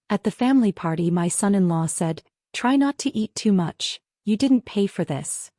At the family party, my son-in-law said, "Try not to eat too much, you didn't pay for this."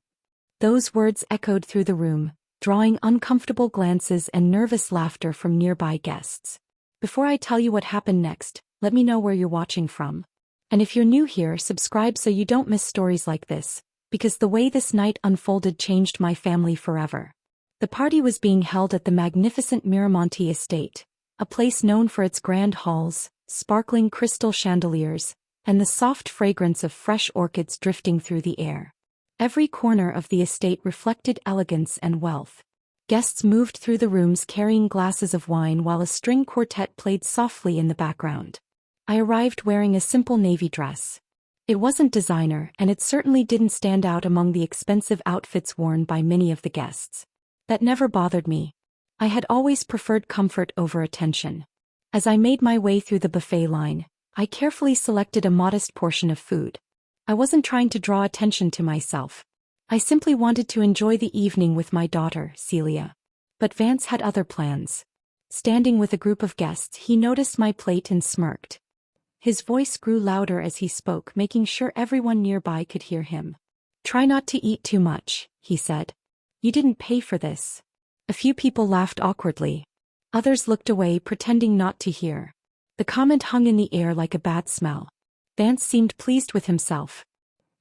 Those words echoed through the room, drawing uncomfortable glances and nervous laughter from nearby guests. Before I tell you what happened next, let me know where you're watching from. And if you're new here, subscribe so you don't miss stories like this, because the way this night unfolded changed my family forever. The party was being held at the magnificent Miramonte estate, a place known for its grand halls, sparkling crystal chandeliers, and the soft fragrance of fresh orchids drifting through the air. Every corner of the estate reflected elegance and wealth. Guests moved through the rooms carrying glasses of wine while a string quartet played softly in the background. I arrived wearing a simple navy dress. It wasn't designer, and it certainly didn't stand out among the expensive outfits worn by many of the guests. That never bothered me. I had always preferred comfort over attention. As I made my way through the buffet line, I carefully selected a modest portion of food. I wasn't trying to draw attention to myself. I simply wanted to enjoy the evening with my daughter, Celia. But Vance had other plans. Standing with a group of guests, he noticed my plate and smirked. His voice grew louder as he spoke, making sure everyone nearby could hear him. "Try not to eat too much," he said. "You didn't pay for this." A few people laughed awkwardly. Others looked away, pretending not to hear. The comment hung in the air like a bad smell. Vance seemed pleased with himself.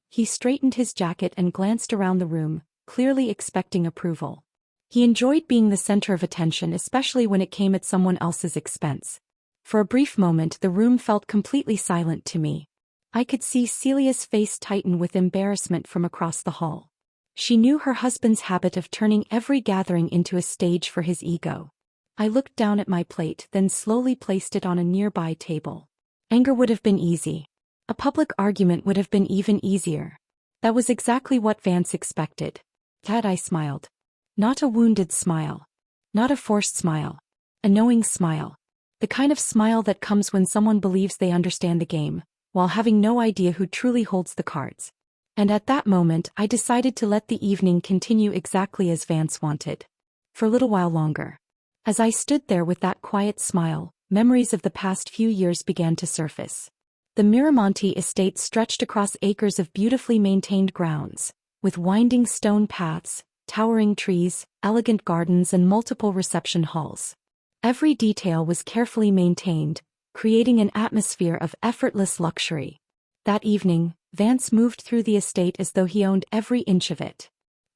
He straightened his jacket and glanced around the room, clearly expecting approval. He enjoyed being the center of attention, especially when it came at someone else's expense. For a brief moment, the room felt completely silent to me. I could see Celia's face tighten with embarrassment from across the hall. She knew her husband's habit of turning every gathering into a stage for his ego. I looked down at my plate, then slowly placed it on a nearby table. Anger would have been easy. A public argument would have been even easier. That was exactly what Vance expected. Tad, I smiled. Not a wounded smile. Not a forced smile. A knowing smile. The kind of smile that comes when someone believes they understand the game, while having no idea who truly holds the cards. And at that moment, I decided to let the evening continue exactly as Vance wanted. For a little while longer. As I stood there with that quiet smile, memories of the past few years began to surface. The Miramonte estate stretched across acres of beautifully maintained grounds, with winding stone paths, towering trees, elegant gardens, and multiple reception halls. Every detail was carefully maintained, creating an atmosphere of effortless luxury. That evening, Vance moved through the estate as though he owned every inch of it.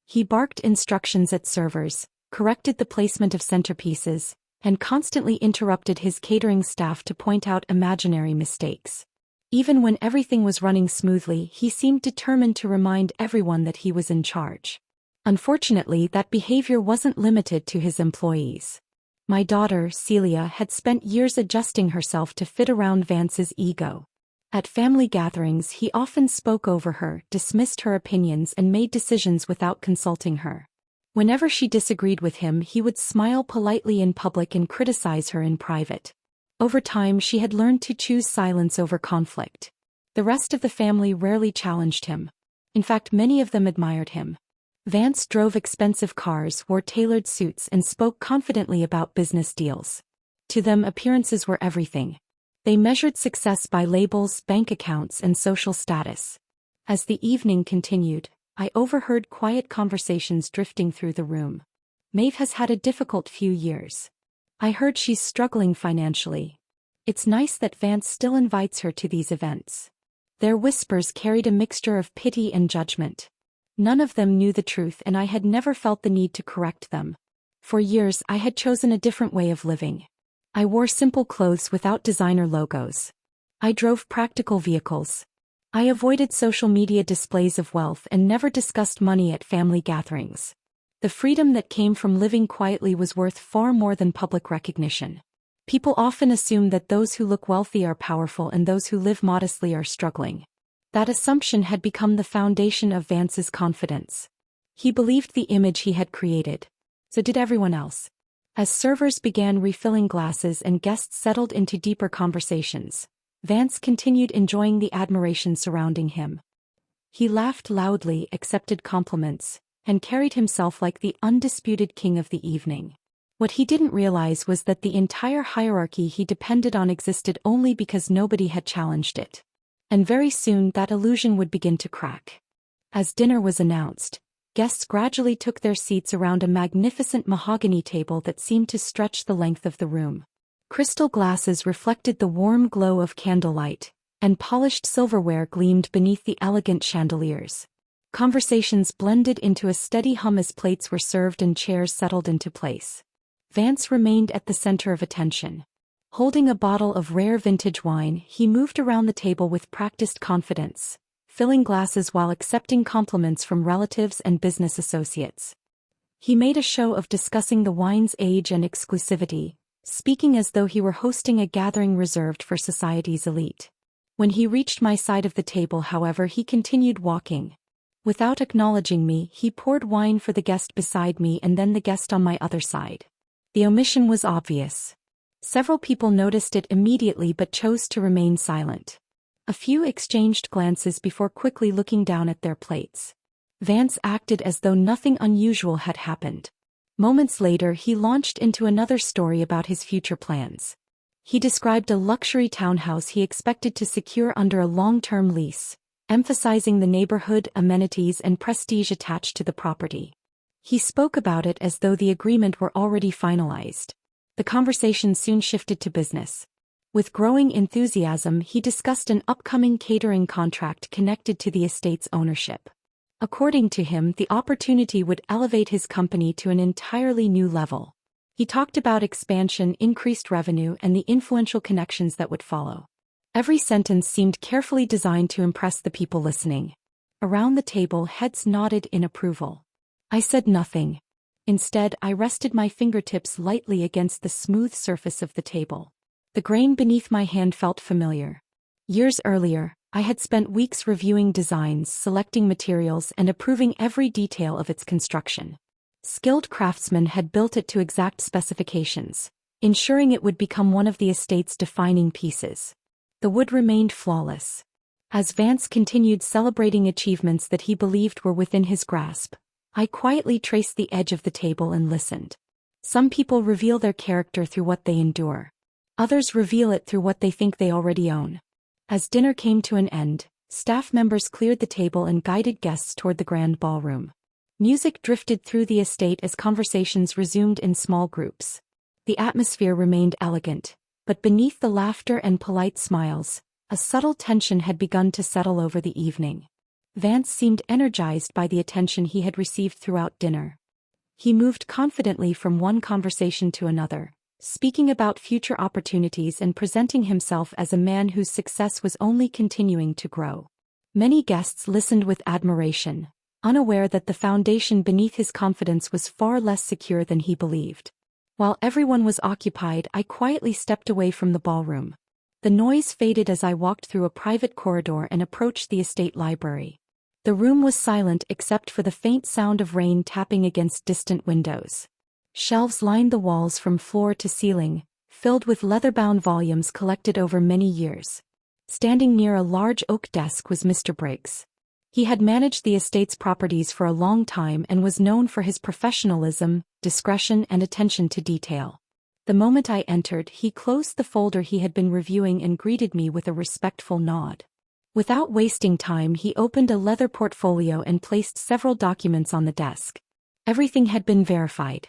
He barked instructions at servers, corrected the placement of centerpieces, and constantly interrupted his catering staff to point out imaginary mistakes. Even when everything was running smoothly, he seemed determined to remind everyone that he was in charge. Unfortunately, that behavior wasn't limited to his employees. My daughter, Celia, had spent years adjusting herself to fit around Vance's ego. At family gatherings, he often spoke over her, dismissed her opinions, and made decisions without consulting her. Whenever she disagreed with him, he would smile politely in public and criticize her in private. Over time, she had learned to choose silence over conflict. The rest of the family rarely challenged him. In fact, many of them admired him. Vance drove expensive cars, wore tailored suits, and spoke confidently about business deals. To them, appearances were everything. They measured success by labels, bank accounts, and social status. As the evening continued, I overheard quiet conversations drifting through the room. Maeve has had a difficult few years. I heard she's struggling financially. It's nice that Vance still invites her to these events. Their whispers carried a mixture of pity and judgment. None of them knew the truth, and I had never felt the need to correct them. For years, I had chosen a different way of living. I wore simple clothes without designer logos. I drove practical vehicles. I avoided social media displays of wealth and never discussed money at family gatherings. The freedom that came from living quietly was worth far more than public recognition. People often assume that those who look wealthy are powerful and those who live modestly are struggling. That assumption had become the foundation of Vance's confidence. He believed the image he had created. So did everyone else. As servers began refilling glasses and guests settled into deeper conversations, Vance continued enjoying the admiration surrounding him. He laughed loudly, accepted compliments, and carried himself like the undisputed king of the evening. What he didn't realize was that the entire hierarchy he depended on existed only because nobody had challenged it. And very soon that illusion would begin to crack. As dinner was announced, guests gradually took their seats around a magnificent mahogany table that seemed to stretch the length of the room. Crystal glasses reflected the warm glow of candlelight, and polished silverware gleamed beneath the elegant chandeliers. Conversations blended into a steady hum as plates were served and chairs settled into place. Vance remained at the center of attention. Holding a bottle of rare vintage wine, he moved around the table with practiced confidence, filling glasses while accepting compliments from relatives and business associates. He made a show of discussing the wine's age and exclusivity, speaking as though he were hosting a gathering reserved for society's elite. When he reached my side of the table, however, he continued walking. Without acknowledging me, he poured wine for the guest beside me and then the guest on my other side. The omission was obvious. Several people noticed it immediately but chose to remain silent. A few exchanged glances before quickly looking down at their plates. Vance acted as though nothing unusual had happened. Moments later, he launched into another story about his future plans. He described a luxury townhouse he expected to secure under a long-term lease, emphasizing the neighborhood, amenities, and prestige attached to the property. He spoke about it as though the agreement were already finalized. The conversation soon shifted to business. With growing enthusiasm, he discussed an upcoming catering contract connected to the estate's ownership. According to him, the opportunity would elevate his company to an entirely new level. He talked about expansion, increased revenue, and the influential connections that would follow. Every sentence seemed carefully designed to impress the people listening. Around the table, heads nodded in approval. I said nothing. Instead, I rested my fingertips lightly against the smooth surface of the table. The grain beneath my hand felt familiar. Years earlier, I had spent weeks reviewing designs, selecting materials, and approving every detail of its construction. Skilled craftsmen had built it to exact specifications, ensuring it would become one of the estate's defining pieces. The wood remained flawless. As Vance continued celebrating achievements that he believed were within his grasp, I quietly traced the edge of the table and listened. Some people reveal their character through what they endure. Others reveal it through what they think they already own. As dinner came to an end, staff members cleared the table and guided guests toward the grand ballroom. Music drifted through the estate as conversations resumed in small groups. The atmosphere remained elegant, but beneath the laughter and polite smiles, a subtle tension had begun to settle over the evening. Vance seemed energized by the attention he had received throughout dinner. He moved confidently from one conversation to another, speaking about future opportunities and presenting himself as a man whose success was only continuing to grow. Many guests listened with admiration, unaware that the foundation beneath his confidence was far less secure than he believed. While everyone was occupied, I quietly stepped away from the ballroom. The noise faded as I walked through a private corridor and approached the estate library. The room was silent except for the faint sound of rain tapping against distant windows. Shelves lined the walls from floor to ceiling, filled with leather-bound volumes collected over many years. Standing near a large oak desk was Mr. Briggs. He had managed the estate's properties for a long time and was known for his professionalism, discretion, and attention to detail. The moment I entered, he closed the folder he had been reviewing and greeted me with a respectful nod. Without wasting time, he opened a leather portfolio and placed several documents on the desk. Everything had been verified.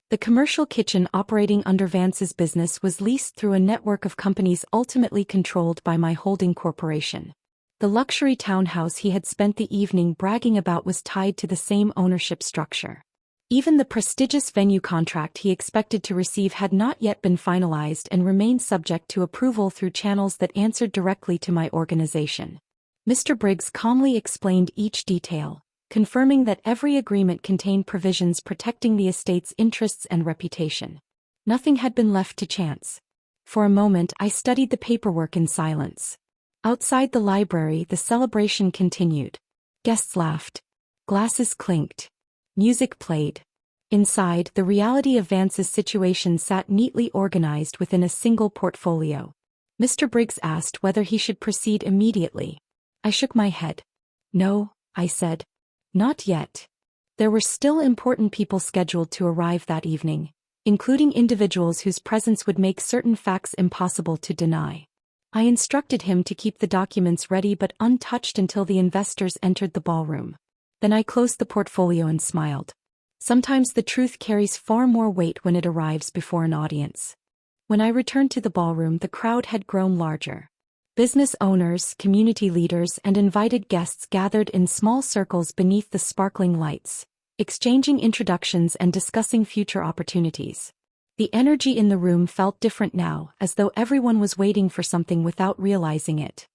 The commercial kitchen operating under Vance's business was leased through a network of companies ultimately controlled by my holding corporation. The luxury townhouse he had spent the evening bragging about was tied to the same ownership structure. Even the prestigious venue contract he expected to receive had not yet been finalized and remained subject to approval through channels that answered directly to my organization. Mr. Briggs calmly explained each detail, confirming that every agreement contained provisions protecting the estate's interests and reputation. Nothing had been left to chance. For a moment, I studied the paperwork in silence. Outside the library, the celebration continued. Guests laughed. Glasses clinked. Music played. Inside, the reality of Vance's situation sat neatly organized within a single portfolio. Mr. Briggs asked whether he should proceed immediately. I shook my head. No, I said. Not yet. There were still important people scheduled to arrive that evening, including individuals whose presence would make certain facts impossible to deny. I instructed him to keep the documents ready but untouched until the investors entered the ballroom. Then I closed the portfolio and smiled. Sometimes the truth carries far more weight when it arrives before an audience. When I returned to the ballroom, the crowd had grown larger. Business owners, community leaders, and invited guests gathered in small circles beneath the sparkling lights, exchanging introductions and discussing future opportunities. The energy in the room felt different now, as though everyone was waiting for something without realizing it.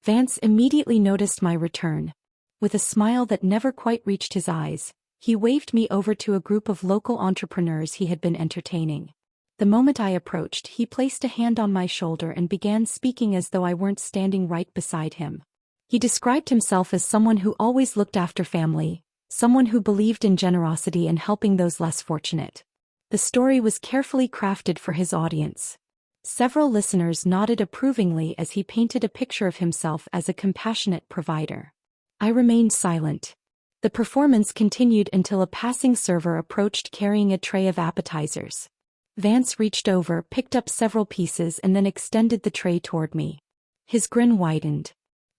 Vance immediately noticed my return. With a smile that never quite reached his eyes, he waved me over to a group of local entrepreneurs he had been entertaining. The moment I approached, he placed a hand on my shoulder and began speaking as though I weren't standing right beside him. He described himself as someone who always looked after family, someone who believed in generosity and helping those less fortunate. The story was carefully crafted for his audience. Several listeners nodded approvingly as he painted a picture of himself as a compassionate provider. I remained silent. The performance continued until a passing server approached carrying a tray of appetizers. Vance reached over, picked up several pieces and then extended the tray toward me. His grin widened.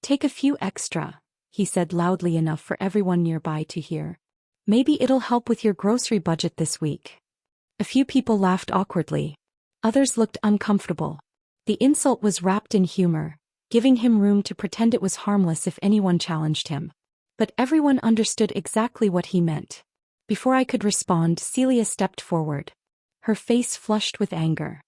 "Take a few extra," he said loudly enough for everyone nearby to hear. "Maybe it'll help with your grocery budget this week." A few people laughed awkwardly. Others looked uncomfortable. The insult was wrapped in humor, giving him room to pretend it was harmless if anyone challenged him. But everyone understood exactly what he meant. Before I could respond, Celia stepped forward. Her face flushed with anger.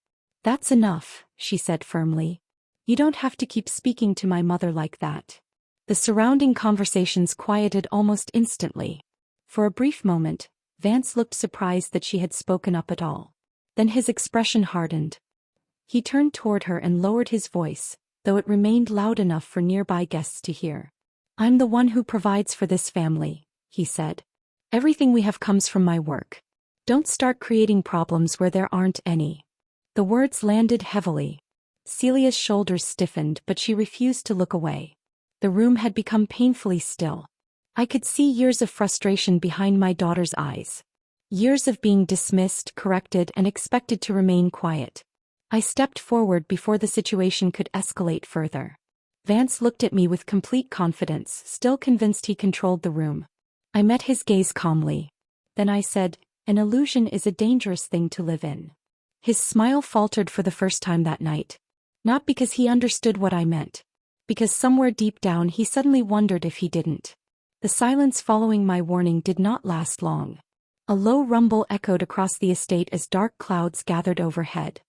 "That's enough," she said firmly. "You don't have to keep speaking to my mother like that." The surrounding conversations quieted almost instantly. For a brief moment, Vance looked surprised that she had spoken up at all. Then his expression hardened. He turned toward her and lowered his voice, though it remained loud enough for nearby guests to hear. "I'm the one who provides for this family," he said. "Everything we have comes from my work. Don't start creating problems where there aren't any." The words landed heavily. Celia's shoulders stiffened, but she refused to look away. The room had become painfully still. I could see years of frustration behind my daughter's eyes. Years of being dismissed, corrected, and expected to remain quiet. I stepped forward before the situation could escalate further. Vance looked at me with complete confidence, still convinced he controlled the room. I met his gaze calmly. Then I said, "An illusion is a dangerous thing to live in." His smile faltered for the first time that night. Not because he understood what I meant. Because somewhere deep down he suddenly wondered if he didn't. The silence following my warning did not last long. A low rumble echoed across the estate as dark clouds gathered overhead.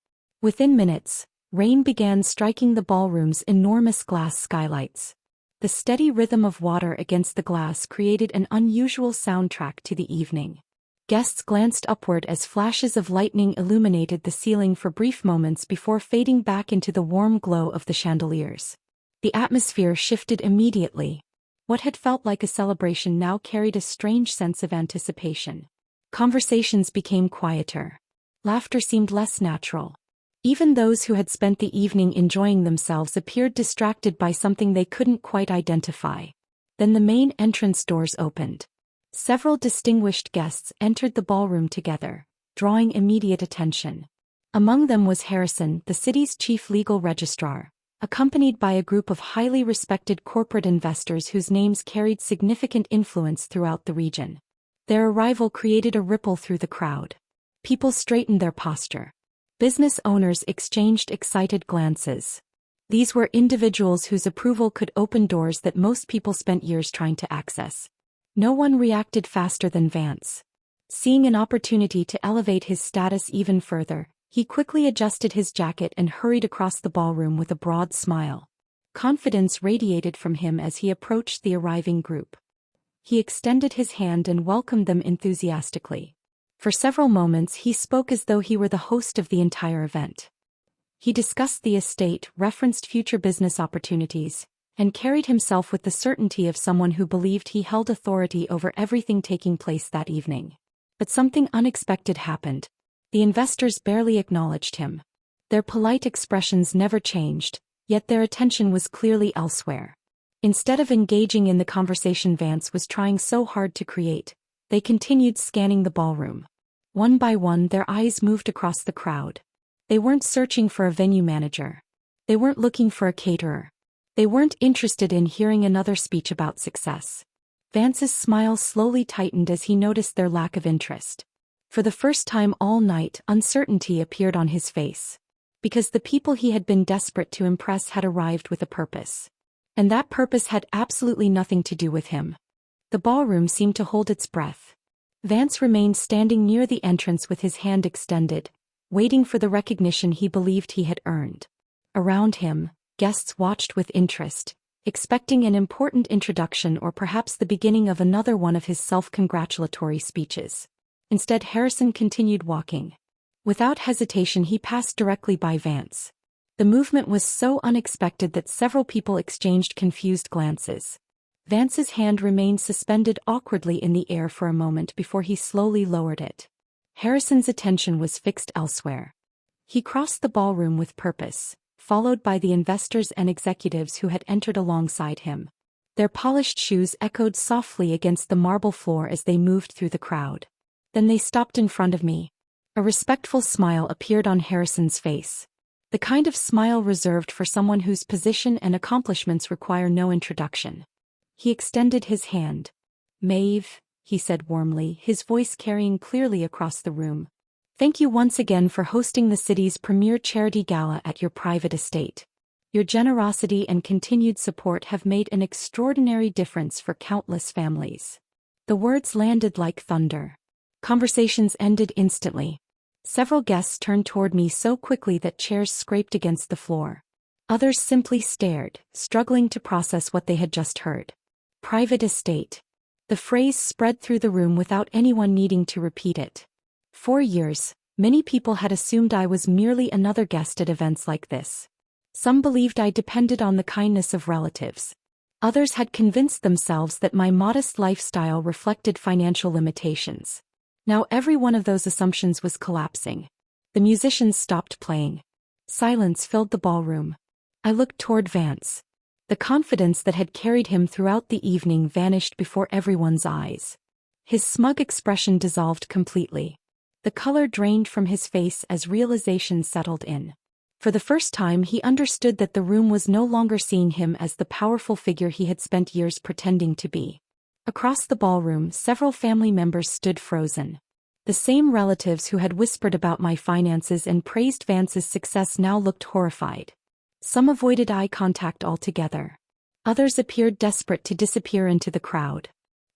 Within minutes, rain began striking the ballroom's enormous glass skylights. The steady rhythm of water against the glass created an unusual soundtrack to the evening. Guests glanced upward as flashes of lightning illuminated the ceiling for brief moments before fading back into the warm glow of the chandeliers. The atmosphere shifted immediately. What had felt like a celebration now carried a strange sense of anticipation. Conversations became quieter. Laughter seemed less natural. Even those who had spent the evening enjoying themselves appeared distracted by something they couldn't quite identify. Then the main entrance doors opened. Several distinguished guests entered the ballroom together, drawing immediate attention. Among them was Harrison, the city's chief legal registrar, accompanied by a group of highly respected corporate investors whose names carried significant influence throughout the region. Their arrival created a ripple through the crowd. People straightened their posture. Business owners exchanged excited glances. These were individuals whose approval could open doors that most people spent years trying to access. No one reacted faster than Vance. Seeing an opportunity to elevate his status even further, he quickly adjusted his jacket and hurried across the ballroom with a broad smile. Confidence radiated from him as he approached the arriving group. He extended his hand and welcomed them enthusiastically. For several moments he spoke as though he were the host of the entire event. He discussed the estate, referenced future business opportunities, and carried himself with the certainty of someone who believed he held authority over everything taking place that evening. But something unexpected happened. The investors barely acknowledged him. Their polite expressions never changed, yet their attention was clearly elsewhere. Instead of engaging in the conversation Vance was trying so hard to create, they continued scanning the ballroom. One by one their eyes moved across the crowd. They weren't searching for a venue manager. They weren't looking for a caterer. They weren't interested in hearing another speech about success. Vance's smile slowly tightened as he noticed their lack of interest. For the first time all night, uncertainty appeared on his face. Because the people he had been desperate to impress had arrived with a purpose. And that purpose had absolutely nothing to do with him. The ballroom seemed to hold its breath. Vance remained standing near the entrance with his hand extended, waiting for the recognition he believed he had earned. Around him, guests watched with interest, expecting an important introduction or perhaps the beginning of another one of his self-congratulatory speeches. Instead, Harrison continued walking. Without hesitation, he passed directly by Vance. The movement was so unexpected that several people exchanged confused glances. Vance's hand remained suspended awkwardly in the air for a moment before he slowly lowered it. Harrison's attention was fixed elsewhere. He crossed the ballroom with purpose, followed by the investors and executives who had entered alongside him. Their polished shoes echoed softly against the marble floor as they moved through the crowd. Then they stopped in front of me. A respectful smile appeared on Harrison's face. The kind of smile reserved for someone whose position and accomplishments require no introduction. He extended his hand. "Maeve," he said warmly, his voice carrying clearly across the room. "Thank you once again for hosting the city's premier charity gala at your private estate. Your generosity and continued support have made an extraordinary difference for countless families." The words landed like thunder. Conversations ended instantly. Several guests turned toward me so quickly that chairs scraped against the floor. Others simply stared, struggling to process what they had just heard. Private estate. The phrase spread through the room without anyone needing to repeat it. For years, many people had assumed I was merely another guest at events like this. Some believed I depended on the kindness of relatives. Others had convinced themselves that my modest lifestyle reflected financial limitations. Now every one of those assumptions was collapsing. The musicians stopped playing. Silence filled the ballroom. I looked toward Vance. The confidence that had carried him throughout the evening vanished before everyone's eyes. His smug expression dissolved completely. The color drained from his face as realization settled in. For the first time he understood that the room was no longer seeing him as the powerful figure he had spent years pretending to be. Across the ballroom, several family members stood frozen. The same relatives who had whispered about my finances and praised Vance's success now looked horrified. Some avoided eye contact altogether. Others appeared desperate to disappear into the crowd.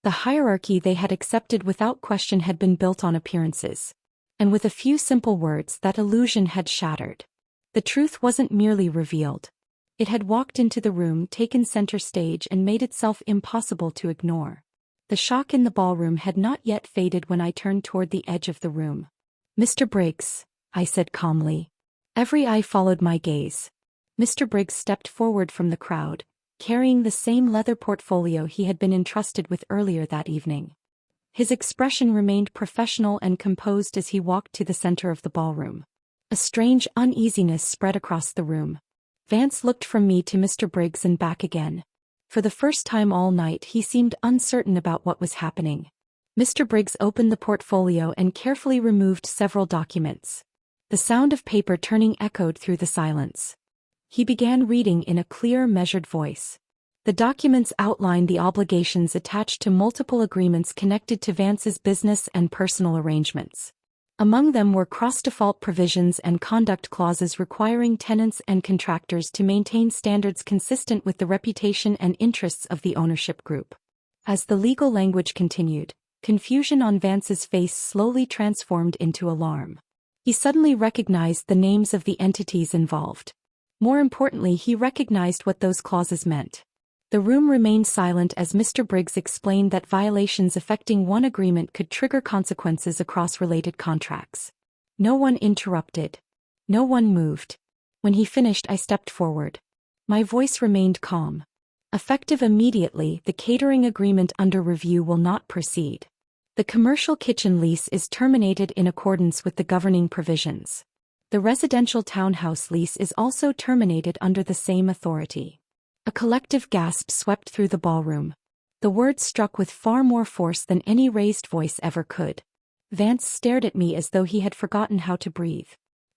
The hierarchy they had accepted without question had been built on appearances. And with a few simple words, that illusion had shattered. The truth wasn't merely revealed. It had walked into the room, taken center stage, and made itself impossible to ignore. The shock in the ballroom had not yet faded when I turned toward the edge of the room. "Mr. Briggs," I said calmly. Every eye followed my gaze. Mr. Briggs stepped forward from the crowd, carrying the same leather portfolio he had been entrusted with earlier that evening. His expression remained professional and composed as he walked to the center of the ballroom. A strange uneasiness spread across the room. Vance looked from me to Mr. Briggs and back again. For the first time all night he seemed uncertain about what was happening. Mr. Briggs opened the portfolio and carefully removed several documents. The sound of paper turning echoed through the silence. He began reading in a clear, measured voice. The documents outlined the obligations attached to multiple agreements connected to Vance's business and personal arrangements. Among them were cross-default provisions and conduct clauses requiring tenants and contractors to maintain standards consistent with the reputation and interests of the ownership group. As the legal language continued, confusion on Vance's face slowly transformed into alarm. He suddenly recognized the names of the entities involved. More importantly, he recognized what those clauses meant. The room remained silent as Mr. Briggs explained that violations affecting one agreement could trigger consequences across related contracts. No one interrupted. No one moved. When he finished, I stepped forward. My voice remained calm. Effective immediately, the catering agreement under review will not proceed. The commercial kitchen lease is terminated in accordance with the governing provisions. The residential townhouse lease is also terminated under the same authority. A collective gasp swept through the ballroom. The words struck with far more force than any raised voice ever could. Vance stared at me as though he had forgotten how to breathe.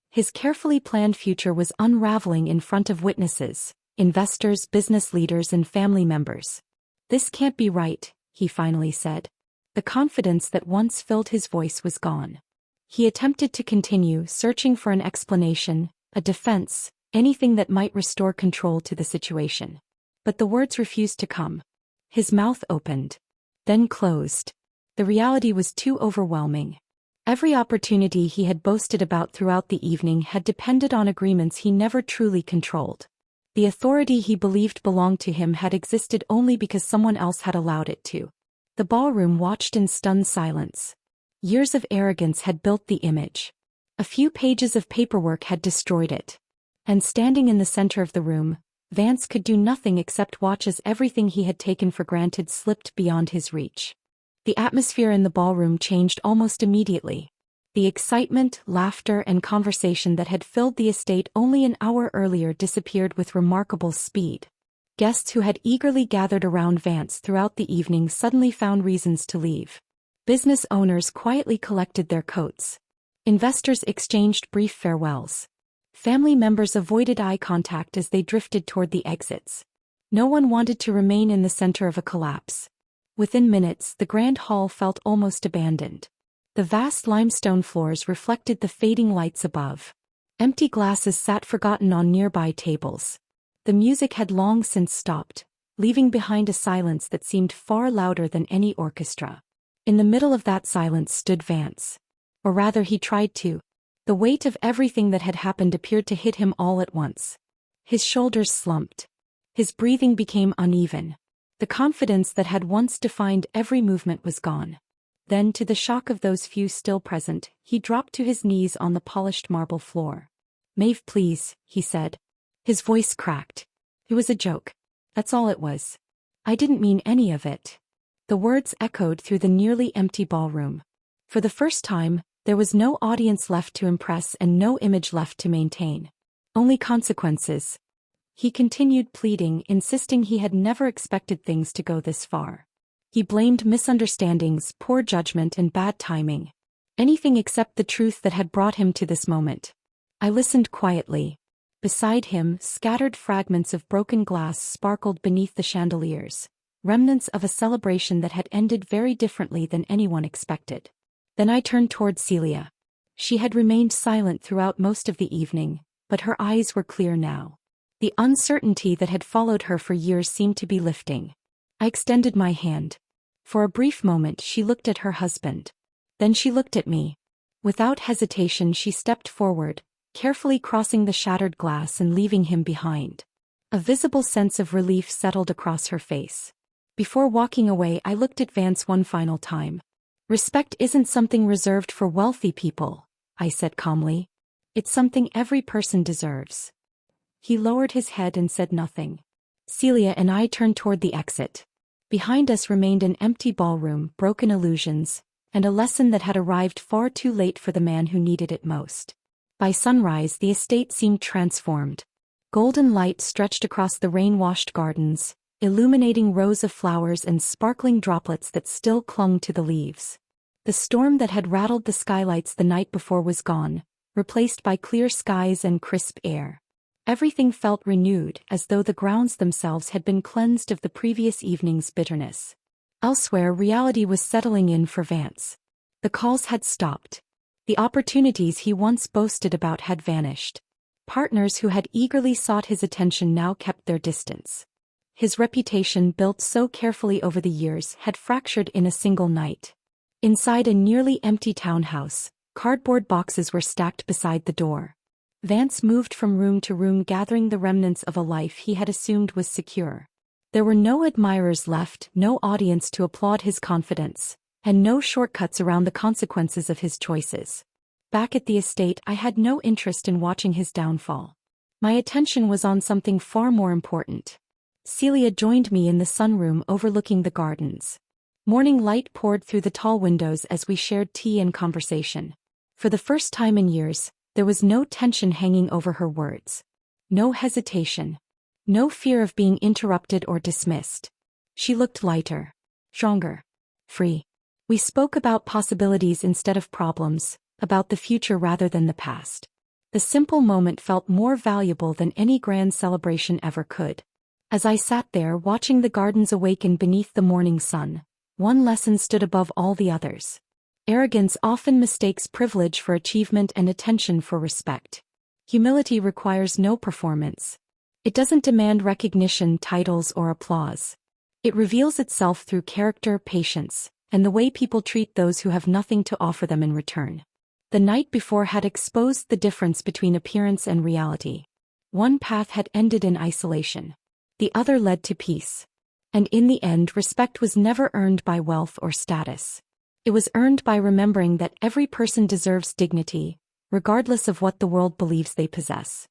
His carefully planned future was unraveling in front of witnesses, investors, business leaders, and family members. "This can't be right," he finally said. The confidence that once filled his voice was gone. He attempted to continue, searching for an explanation, a defense, anything that might restore control to the situation. But the words refused to come. His mouth opened, then closed. The reality was too overwhelming. Every opportunity he had boasted about throughout the evening had depended on agreements he never truly controlled. The authority he believed belonged to him had existed only because someone else had allowed it to. The ballroom watched in stunned silence. Years of arrogance had built the image. A few pages of paperwork had destroyed it. And standing in the center of the room, Vance could do nothing except watch as everything he had taken for granted slipped beyond his reach. The atmosphere in the ballroom changed almost immediately. The excitement, laughter, and conversation that had filled the estate only an hour earlier disappeared with remarkable speed. Guests who had eagerly gathered around Vance throughout the evening suddenly found reasons to leave. Business owners quietly collected their coats. Investors exchanged brief farewells. Family members avoided eye contact as they drifted toward the exits. No one wanted to remain in the center of a collapse. Within minutes, the grand hall felt almost abandoned. The vast limestone floors reflected the fading lights above. Empty glasses sat forgotten on nearby tables. The music had long since stopped, leaving behind a silence that seemed far louder than any orchestra. In the middle of that silence stood Vance. Or rather, he tried to. The weight of everything that had happened appeared to hit him all at once. His shoulders slumped. His breathing became uneven. The confidence that had once defined every movement was gone. Then, to the shock of those few still present, he dropped to his knees on the polished marble floor. "Maeve, please," he said. His voice cracked. "It was a joke. That's all it was. I didn't mean any of it." The words echoed through the nearly empty ballroom. For the first time, there was no audience left to impress and no image left to maintain. Only consequences. He continued pleading, insisting he had never expected things to go this far. He blamed misunderstandings, poor judgment, and bad timing. Anything except the truth that had brought him to this moment. I listened quietly. Beside him, scattered fragments of broken glass sparkled beneath the chandeliers, remnants of a celebration that had ended very differently than anyone expected. Then I turned toward Celia. She had remained silent throughout most of the evening, but her eyes were clear now. The uncertainty that had followed her for years seemed to be lifting. I extended my hand. For a brief moment she looked at her husband. Then she looked at me. Without hesitation she stepped forward, carefully crossing the shattered glass and leaving him behind. A visible sense of relief settled across her face. Before walking away, I looked at Vance one final time. "Respect isn't something reserved for wealthy people," I said calmly. "It's something every person deserves." He lowered his head and said nothing. Celia and I turned toward the exit. Behind us remained an empty ballroom, broken illusions, and a lesson that had arrived far too late for the man who needed it most. By sunrise, the estate seemed transformed. Golden light stretched across the rain-washed gardens, illuminating rows of flowers and sparkling droplets that still clung to the leaves. The storm that had rattled the skylights the night before was gone, replaced by clear skies and crisp air. Everything felt renewed, as though the grounds themselves had been cleansed of the previous evening's bitterness. Elsewhere, reality was settling in for Vance. The calls had stopped. The opportunities he once boasted about had vanished. Partners who had eagerly sought his attention now kept their distance. His reputation, built so carefully over the years, had fractured in a single night. Inside a nearly empty townhouse, cardboard boxes were stacked beside the door. Vance moved from room to room, gathering the remnants of a life he had assumed was secure. There were no admirers left, no audience to applaud his confidence, and no shortcuts around the consequences of his choices. Back at the estate, I had no interest in watching his downfall. My attention was on something far more important. Celia joined me in the sunroom overlooking the gardens. Morning light poured through the tall windows as we shared tea and conversation. For the first time in years, there was no tension hanging over her words. No hesitation. No fear of being interrupted or dismissed. She looked lighter. Stronger. Free. We spoke about possibilities instead of problems, about the future rather than the past. The simple moment felt more valuable than any grand celebration ever could. As I sat there watching the gardens awaken beneath the morning sun, one lesson stood above all the others. Arrogance often mistakes privilege for achievement and attention for respect. Humility requires no performance. It doesn't demand recognition, titles, or applause. It reveals itself through character, patience, and the way people treat those who have nothing to offer them in return. The night before had exposed the difference between appearance and reality. One path had ended in isolation. The other led to peace. And in the end, respect was never earned by wealth or status. It was earned by remembering that every person deserves dignity, regardless of what the world believes they possess.